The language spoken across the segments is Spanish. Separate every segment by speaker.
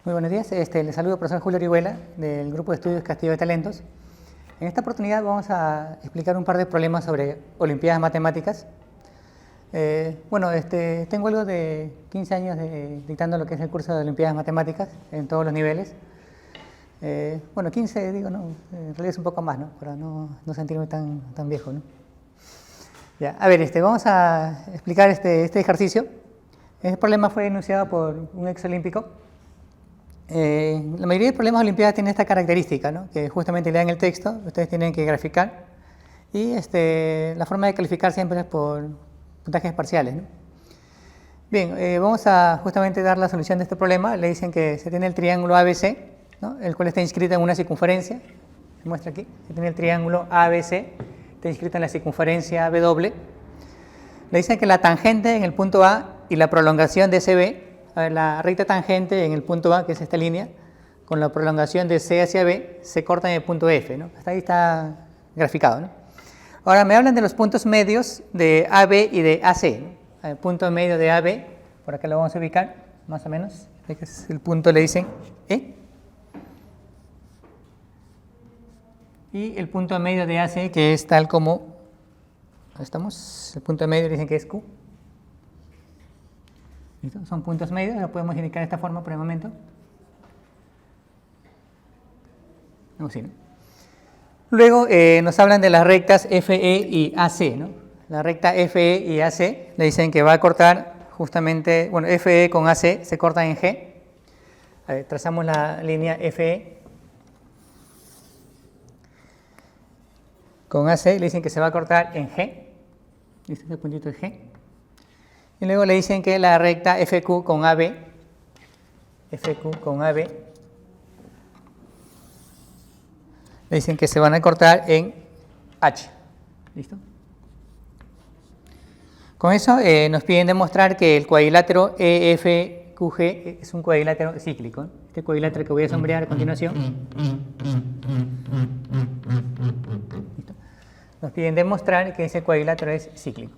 Speaker 1: Muy buenos días, les saludo al profesor Julio Orihuela del Grupo de Estudios Castillo de Talentos. En esta oportunidad vamos a explicar un par de problemas sobre Olimpiadas Matemáticas. Tengo algo de 15 años dictando lo que es el curso de Olimpiadas Matemáticas en todos los niveles. 15 digo, no, en realidad es un poco más, ¿no? Para no sentirme tan viejo, ¿no? Ya, a ver, vamos a explicar este ejercicio. Este problema fue enunciado por un exolímpico. La mayoría de problemas de Olimpiadas tienen esta característica, ¿no? Que justamente lean el texto, ustedes tienen que graficar, y la forma de calificar siempre es por puntajes parciales, ¿no? Bien, vamos a justamente dar la solución de este problema. Le dicen que se tiene el triángulo ABC, ¿no? El cual está inscrito en una circunferencia. Se muestra aquí, se tiene el triángulo ABC, está inscrito en la circunferencia W. Le dicen que la tangente en el punto A y la prolongación de CB, a ver, la recta tangente en el punto A, que es esta línea, con la prolongación de C hacia B, se corta en el punto F, ¿no? Hasta ahí está graficado, ¿no? Ahora me hablan de los puntos medios de AB y de AC, ¿no? El punto medio de AB, por acá lo vamos a ubicar, más o menos. Este es el punto, le dicen E. Y el punto medio de AC, que es tal como, ¿dónde estamos? El punto medio le dicen que es Q. ¿Listo? Son puntos medios, lo podemos indicar de esta forma por el momento. No, sí, ¿no? Luego nos hablan de las rectas FE y AC, ¿no? La recta FE y AC le dicen que va a cortar justamente, bueno, FE con AC se corta en G. A ver, trazamos la línea FE con AC, le dicen que se va a cortar en G. ¿Listo? Este puntito es G. Y luego le dicen que la recta FQ con AB, le dicen que se van a cortar en H. ¿Listo? Con eso nos piden demostrar que el cuadrilátero EFQG es un cuadrilátero cíclico, ¿no? Este cuadrilátero que voy a sombrear a continuación. ¿Listo? Nos piden demostrar que ese cuadrilátero es cíclico.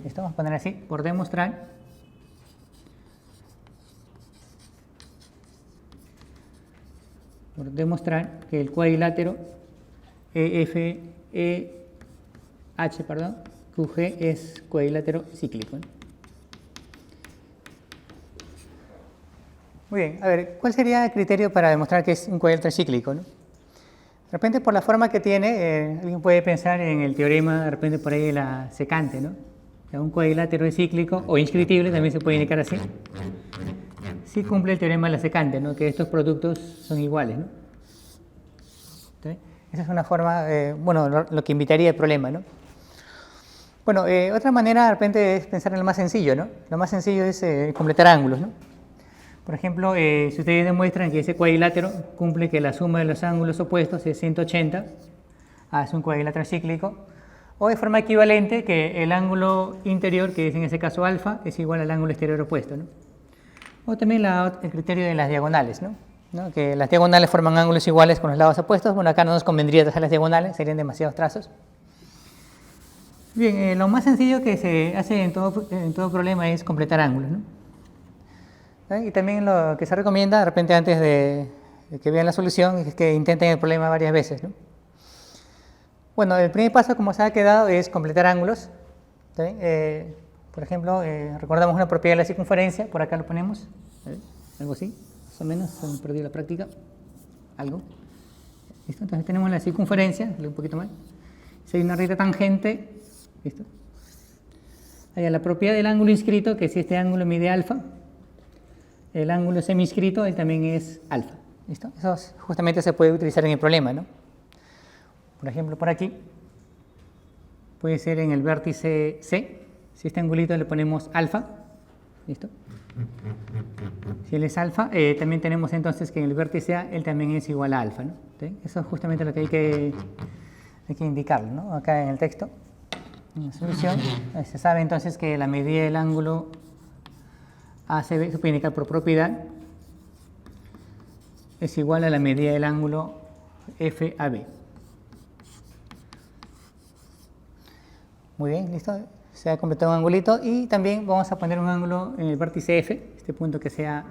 Speaker 1: Esto vamos a poner así, por demostrar que el cuadrilátero QG es cuadrilátero cíclico, ¿no? Muy bien, a ver, ¿cuál sería el criterio para demostrar que es un cuadrilátero cíclico, ¿no? De repente, por la forma que tiene, alguien puede pensar en el teorema, de repente por ahí de la secante, ¿no? O sea, un cuadrilátero es cíclico o inscriptible, también se puede indicar así. Sí cumple el teorema de la secante, ¿no? Que estos productos son iguales, ¿no? ¿Sí? Esa es una forma, lo que invitaría el problema, ¿no? Bueno, otra manera de repente es pensar en lo más sencillo, ¿no? Lo más sencillo es completar ángulos, ¿no? Por ejemplo, si ustedes demuestran que ese cuadrilátero cumple que la suma de los ángulos opuestos es 180, es un cuadrilátero cíclico, o de forma equivalente que el ángulo interior, que es en ese caso alfa, es igual al ángulo exterior opuesto, ¿no? O también el criterio de las diagonales, ¿no? Que las diagonales forman ángulos iguales con los lados opuestos. Bueno, acá no nos convendría trazar las diagonales, serían demasiados trazos. Bien, lo más sencillo que se hace en todo problema es completar ángulos, ¿no? Y también lo que se recomienda, de repente antes de que vean la solución, es que intenten el problema varias veces, ¿no? Bueno, el primer paso, como se ha quedado, es completar ángulos. Por ejemplo, recordamos una propiedad de la circunferencia, por acá lo ponemos, algo así, más o menos, se me perdió la práctica, algo. ¿Listo? Entonces tenemos la circunferencia, un poquito más. Si hay una recta tangente, ¿listo? Hay la propiedad del ángulo inscrito, que si este ángulo mide alfa, el ángulo semi-inscrito él también es alfa. ¿Listo? Eso justamente se puede utilizar en el problema, ¿no? Por ejemplo, por aquí puede ser en el vértice C. Si este angulito le ponemos alfa, ¿listo? Si él es alfa, también tenemos entonces que en el vértice A él también es igual a alfa, ¿no? ¿Sí? Eso es justamente lo que hay que indicarlo, ¿no? Acá en el texto, en la solución, se sabe entonces que la medida del ángulo ACB, se puede indicar por propiedad, es igual a la medida del ángulo FAB. Muy bien, listo. Se ha completado un angulito y también vamos a poner un ángulo en el vértice F, este punto que sea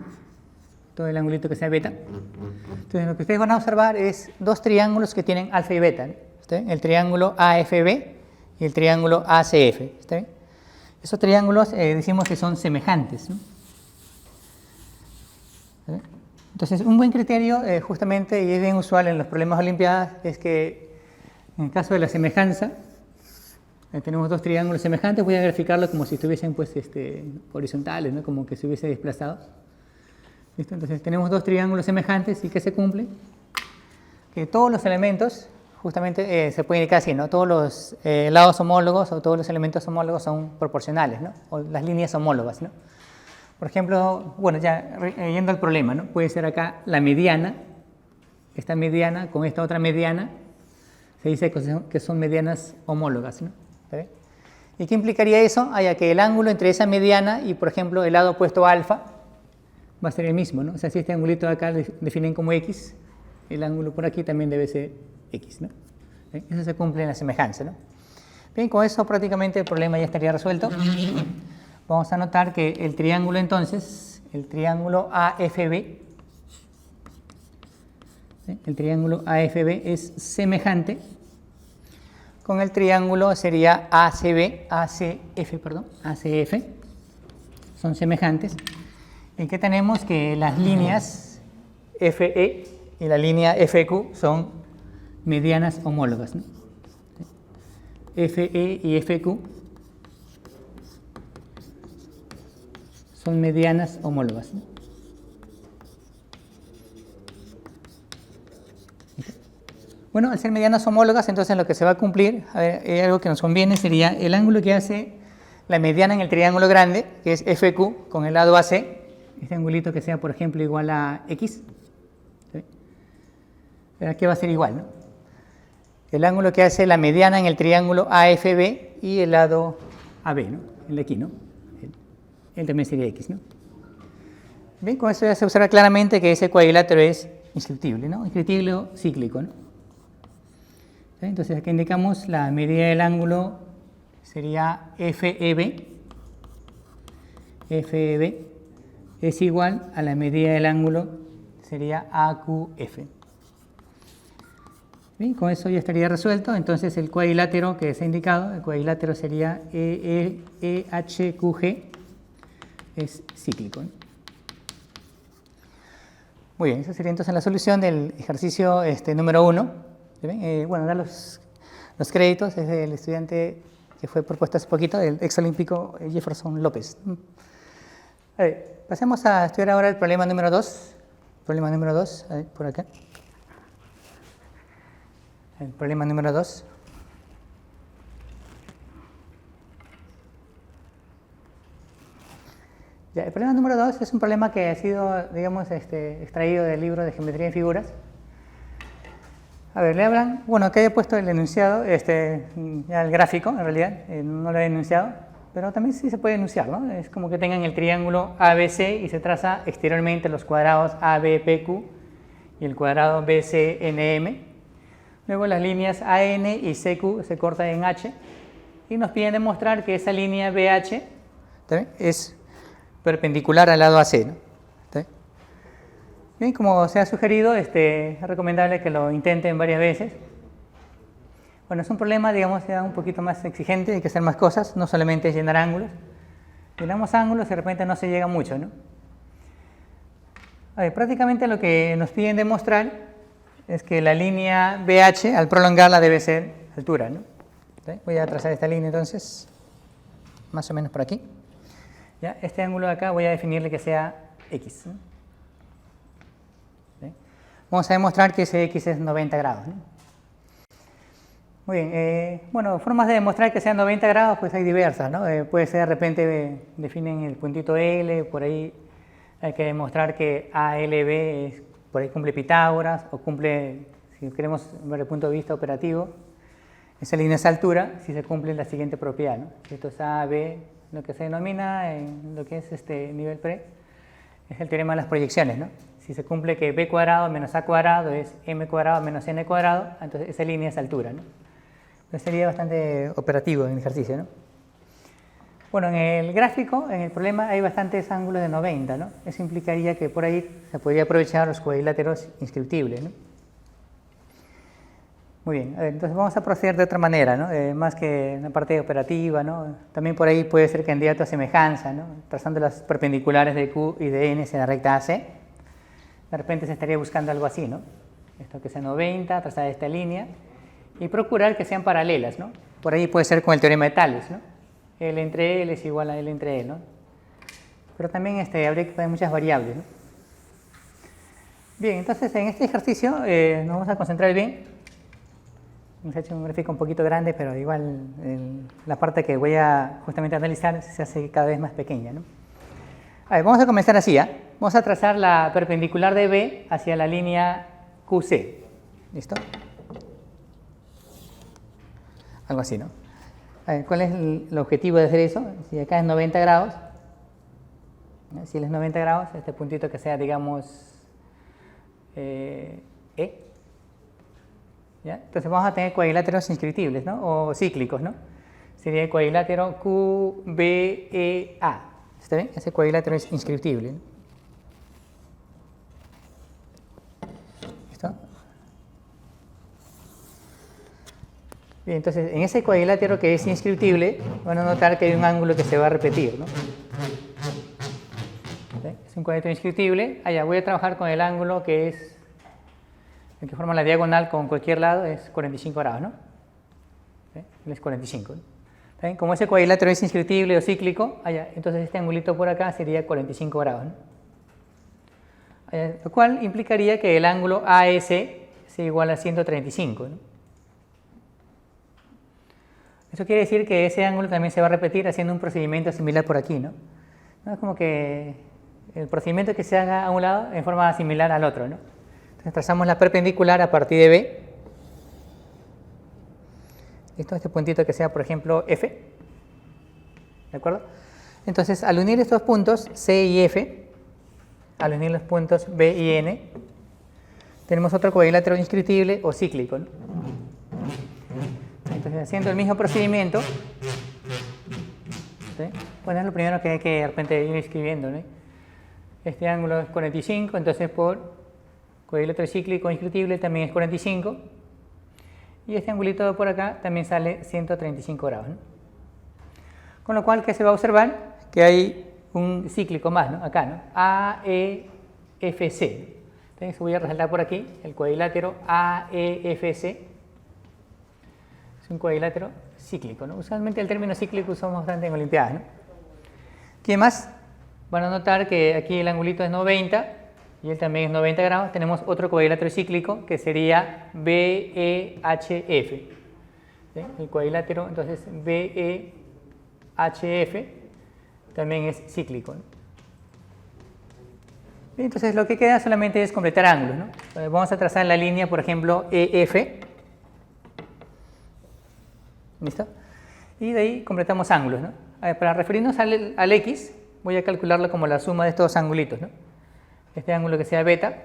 Speaker 1: todo el angulito que sea beta. Entonces lo que ustedes van a observar es dos triángulos que tienen alfa y beta, ¿no? ¿Está bien? El triángulo AFB y el triángulo ACF. ¿Está bien? Esos triángulos decimos que son semejantes, ¿no? ¿Está bien? Entonces un buen criterio justamente, y es bien usual en los problemas de olimpiadas, es que en el caso de la semejanza, tenemos dos triángulos semejantes, voy a graficarlo como si estuviesen pues, horizontales, ¿no? Como que se hubiese desplazado. ¿Listo? Entonces tenemos dos triángulos semejantes y que se cumple, que todos los elementos justamente se puede indicar así, ¿no? Todos los lados homólogos o todos los elementos homólogos son proporcionales, ¿no? O las líneas homólogas, ¿no? Por ejemplo, bueno, ya yendo al problema, ¿no? Puede ser acá la mediana, esta mediana con esta otra mediana, se dice que son medianas homólogas, ¿no? ¿Está bien? ¿Y qué implicaría eso? Que el ángulo entre esa mediana y, por ejemplo, el lado opuesto alfa va a ser el mismo, ¿no? O sea, si este angulito de acá lo definen como X, el ángulo por aquí también debe ser X, ¿no? ¿Bien? Eso se cumple en la semejanza, ¿no? Bien, con eso prácticamente el problema ya estaría resuelto. Vamos a notar que el triángulo entonces, el triángulo AFB, ¿sí? El triángulo AFB es semejante con el triángulo sería ACF, son semejantes. ¿Y qué tenemos? Que las líneas FE y la línea FQ son medianas homólogas, ¿no? FE y FQ son medianas homólogas, ¿no? Bueno, al ser medianas homólogas, entonces lo que se va a cumplir, algo que nos conviene sería el ángulo que hace la mediana en el triángulo grande, que es FQ con el lado AC, este angulito que sea, por ejemplo, igual a X. ¿Sí? Aquí va a ser igual, ¿no? El ángulo que hace la mediana en el triángulo AFB y el lado AB, ¿no? El de aquí, ¿no? Él también sería X, ¿no? Bien, con eso ya se observa claramente que ese cuadrilátero es inscriptible, ¿no? Inscriptible cíclico, ¿no? ¿Sí? Entonces aquí indicamos la medida del ángulo sería FEB. FEB es igual a la medida del ángulo sería AQF. Bien, con eso ya estaría resuelto. Entonces el cuadrilátero que se ha indicado, el cuadrilátero sería EHQG, es cíclico, ¿no? Muy bien, esa sería entonces la solución del ejercicio número 1. Bueno, da los créditos, es del estudiante que fue propuesto hace poquito, el exolímpico Jefferson López. A ver, pasemos a estudiar ahora el problema número 2. Problema número 2, por acá. El problema número 2. Ya, el problema número 2 es un problema que ha sido, digamos, extraído del libro de Geometría en Figuras. A ver, le hablan, bueno, acá he puesto el enunciado, ya el gráfico, en realidad, no lo he enunciado, pero también sí se puede enunciar, ¿no? Es como que tengan el triángulo ABC y se traza exteriormente los cuadrados ABPQ y el cuadrado BCNM. Luego las líneas AN y CQ se cortan en H y nos piden demostrar que esa línea BH ¿también? Es perpendicular al lado AC, ¿no? ¿Está bien? Bien, como se ha sugerido, es recomendable que lo intenten varias veces. Bueno, es un problema, digamos, ya un poquito más exigente, hay que hacer más cosas, no solamente llenar ángulos. Llenamos ángulos y de repente no se llega mucho, ¿no? A ver, prácticamente lo que nos piden demostrar es que la línea BH, al prolongarla, debe ser altura, ¿no? ¿Sí? Voy a trazar esta línea entonces, más o menos por aquí. ¿Ya? Este ángulo de acá voy a definirle que sea X, ¿no? ¿Sí? Vamos a demostrar que ese X es 90 grados, ¿no? Muy bien, bueno, formas de demostrar que sean 90 grados pues hay diversas, ¿no? Puede ser de repente definen el puntito L, por ahí hay que demostrar que ALB por ahí cumple Pitágoras o cumple, si queremos ver el punto de vista operativo, esa línea es altura si se cumple la siguiente propiedad, ¿no? Si esto es AB, lo que se denomina en lo que es nivel pre, es el teorema de las proyecciones, ¿no? Si se cumple que B cuadrado menos A cuadrado es M cuadrado menos N cuadrado, entonces esa línea es altura, ¿no? Entonces sería bastante operativo en el ejercicio, ¿no? Bueno, en el gráfico, en el problema, hay bastantes ángulos de 90, ¿no? Eso implicaría que por ahí se podría aprovechar los cuadriláteros inscriptibles, ¿no? Muy bien, entonces vamos a proceder de otra manera, ¿no? Más que en la parte operativa, ¿no? También por ahí puede ser candidato a semejanza, ¿no? Trazando las perpendiculares de Q y de N hacia la recta AC. De repente se estaría buscando algo así, ¿no? Esto que sea 90, trazar esta línea y procurar que sean paralelas, ¿no? Por ahí puede ser con el teorema de Tales, ¿no? L entre L es igual a L entre L, ¿no? Pero también habría que poner muchas variables, ¿no? Bien, entonces en este ejercicio nos vamos a concentrar bien. Hemos hecho un gráfico un poquito grande, pero igual la parte que voy a justamente analizar se hace cada vez más pequeña, ¿no? A ver, vamos a comenzar así, ¿eh? Vamos a trazar la perpendicular de B hacia la línea QC. ¿Listo? Algo así, ¿no? A ver, ¿cuál es el objetivo de hacer eso? Si acá es 90 grados, ¿no? Si él es 90 grados, este puntito que sea, digamos, E. ¿Ya? Entonces vamos a tener cuadriláteros inscriptibles, ¿no? O cíclicos, ¿no? Sería el cuadrilátero QBEA. ¿Está bien? Ese cuadrilátero es inscriptible, ¿no? ¿Listo? Bien, entonces en ese cuadrilátero que es inscriptible, van a notar que hay un ángulo que se va a repetir, ¿no? ¿Sí? Es un cuadrilátero inscriptible. Allá voy a trabajar con el ángulo que es el que forma la diagonal con cualquier lado, es 45 grados, ¿no? ¿Sí? Es 45, ¿no? ¿Sí? Como ese cuadrilátero es inscriptible o cíclico, allá, entonces este angulito por acá sería 45 grados, ¿no? Allá, lo cual implicaría que el ángulo AS sea igual a 135, ¿no? Eso quiere decir que ese ángulo también se va a repetir haciendo un procedimiento similar por aquí, ¿no? ¿No? Es como que el procedimiento que se haga a un lado en forma similar al otro, ¿no? Entonces trazamos la perpendicular a partir de B. ¿Listo? Este puntito que sea, por ejemplo, F. ¿De acuerdo? Entonces, al unir estos puntos C y F, al unir los puntos B y N, tenemos otro cuadrilátero inscriptible o cíclico, ¿no? Entonces, haciendo el mismo procedimiento, ¿sí? Bueno, es lo primero que hay que de repente ir escribiendo, ¿no? Este ángulo es 45, entonces por cuadrilátero cíclico inscriptible también es 45. Y este angulito por acá también sale 135 grados, ¿no? Con lo cual, ¿qué se va a observar? Que hay un cíclico más, ¿no? Acá, ¿no? AEFC. Entonces voy a resaltar por aquí el cuadrilátero AEFC. Es un cuadrilátero cíclico, ¿no? Usualmente el término cíclico usamos bastante en Olimpiadas, ¿no? ¿Qué más? Van a notar que aquí el angulito es 90 y él también es 90 grados. Tenemos otro cuadrilátero cíclico que sería BEHF. ¿Sí? El cuadrilátero, entonces, BEHF también es cíclico, ¿no? Bien, entonces lo que queda solamente es completar ángulos, ¿no? Vamos a trazar la línea, por ejemplo, EF. ¿Listo? Y de ahí completamos ángulos, ¿no? Para referirnos al X, voy a calcularlo como la suma de estos angulitos, ¿no? Este ángulo que sea beta,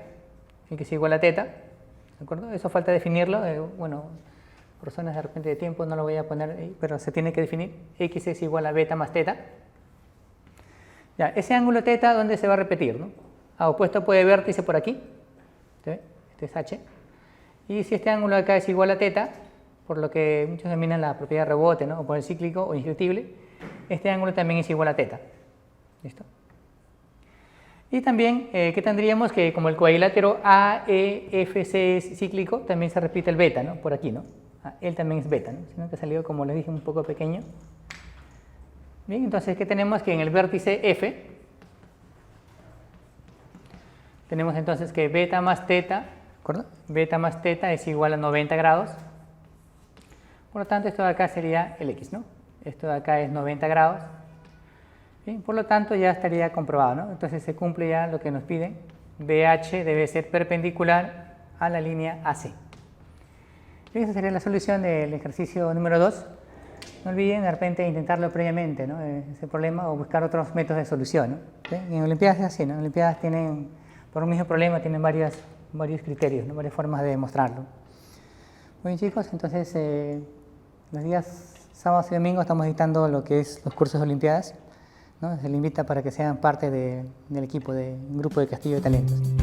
Speaker 1: y que sea igual a teta, ¿de acuerdo? Eso falta definirlo, bueno, por razones de repente de tiempo no lo voy a poner ahí, pero se tiene que definir. X es igual a beta más teta. Ya, ese ángulo teta, ¿dónde se va a repetir, no? Opuesto puede vértice por aquí, ¿sí? Este es H. Y si este ángulo acá es igual a teta, por lo que muchos denominan la propiedad de rebote, ¿no? O por el cíclico o inscriptible, este ángulo también es igual a teta. ¿Listo? Y también, ¿qué tendríamos? Que como el cuadrilátero AEFC es cíclico, también se repite el beta, ¿no? Por aquí, ¿no? Él también es beta, ¿no? Sino que ha salido, como les dije, un poco pequeño. Bien, entonces, ¿qué tenemos? Que en el vértice F, tenemos entonces que beta más teta, ¿de acuerdo? Beta más teta es igual a 90 grados. Por lo tanto, esto de acá sería el X, ¿no? Esto de acá es 90 grados. Bien, por lo tanto, ya estaría comprobado, ¿no? Entonces se cumple ya lo que nos piden. BH debe ser perpendicular a la línea AC. Bien, esa sería la solución del ejercicio número 2. No olviden de repente intentarlo previamente, ¿no? Ese problema, o buscar otros métodos de solución, ¿no? ¿Sí? En Olimpiadas es así, ¿no? En Olimpiadas tienen, por un mismo problema, tienen varios criterios, ¿no? Varias formas de demostrarlo. Muy bien, chicos, entonces los días Sábados y domingos estamos dictando lo que es los cursos de Olimpiadas, ¿no? Se les invita para que sean parte del equipo, de un grupo de Castillo de Talentos.